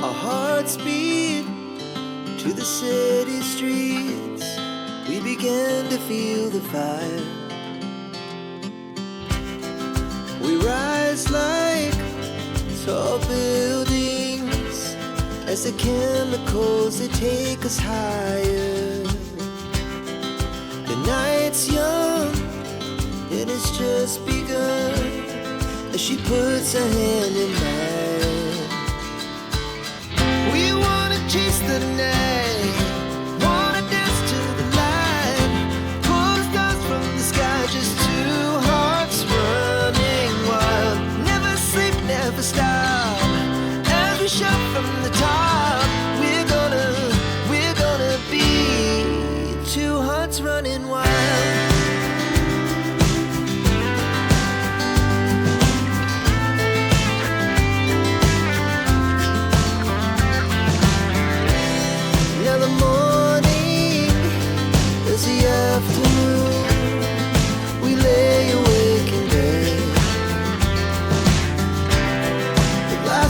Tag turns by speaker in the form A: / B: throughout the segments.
A: Our hearts beat to the city streets. We began to feel the fire. We rise like tall buildings as the chemicals, they take us higher. The night's young and it's just begun as she puts her hand in mine. We wanna chase the night, wanna dance to the light, pull the stars from the sky, just two hearts running wild. Never sleep, never stop, as we shout from the top. We're gonna be two hearts running wild.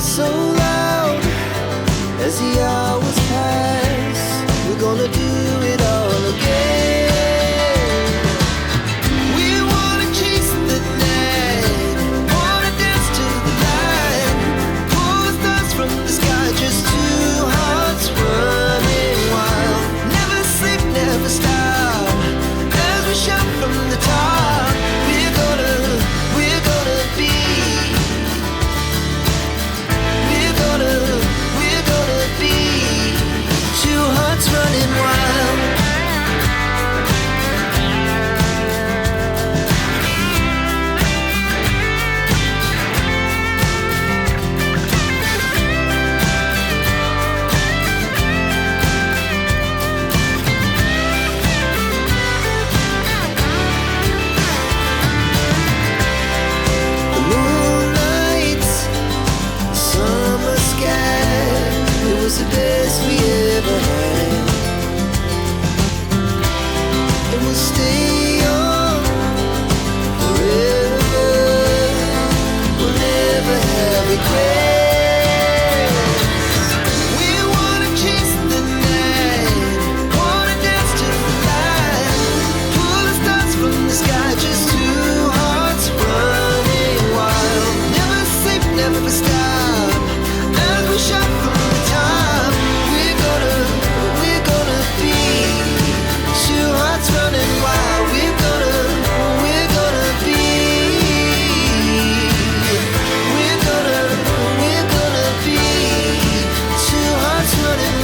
A: So loud as the hours pass, we're gonna do it all again. We wanna chase the night, wanna dance to the light, pull the stars from the sky, just two hearts running wild. Never sleep, never stop, as we shout from the top. We're gonna be, we're gonna be two hearts running wild. The moonlight, summer sky, it was the best we ever had. And we'll stay on forever. We'll never have regrets. We wanna chase the night, wanna dance to the light, pull the stars from the sky, just two hearts running wild. Never sleep, never stop, as we shout from the top. We're gonna be two hearts running wild. We're gonna be, we're gonna be two hearts running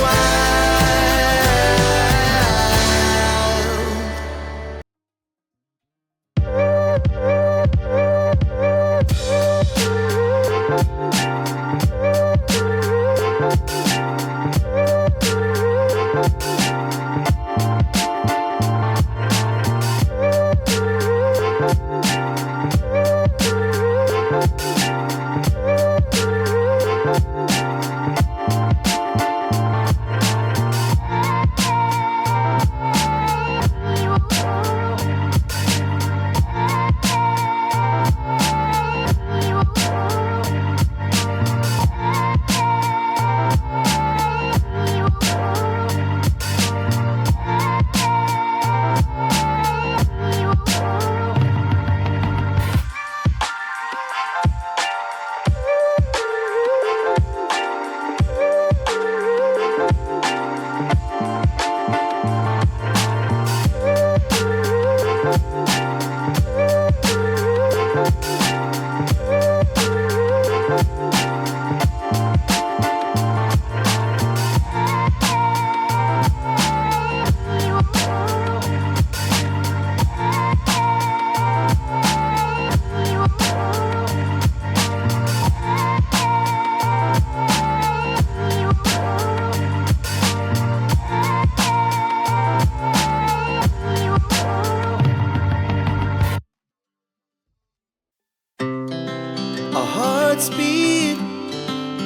A: hearts beat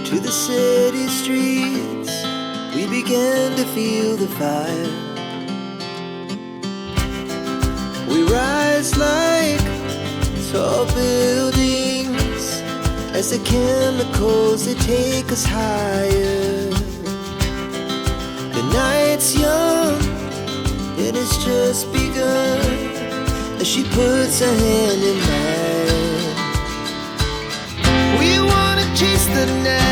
A: to the city streets. We began to feel the fire. We rise like tall buildings as the chemicals they take us higher. The night's young, it has just begun, as she puts her hand in mine. We wanna chase the night,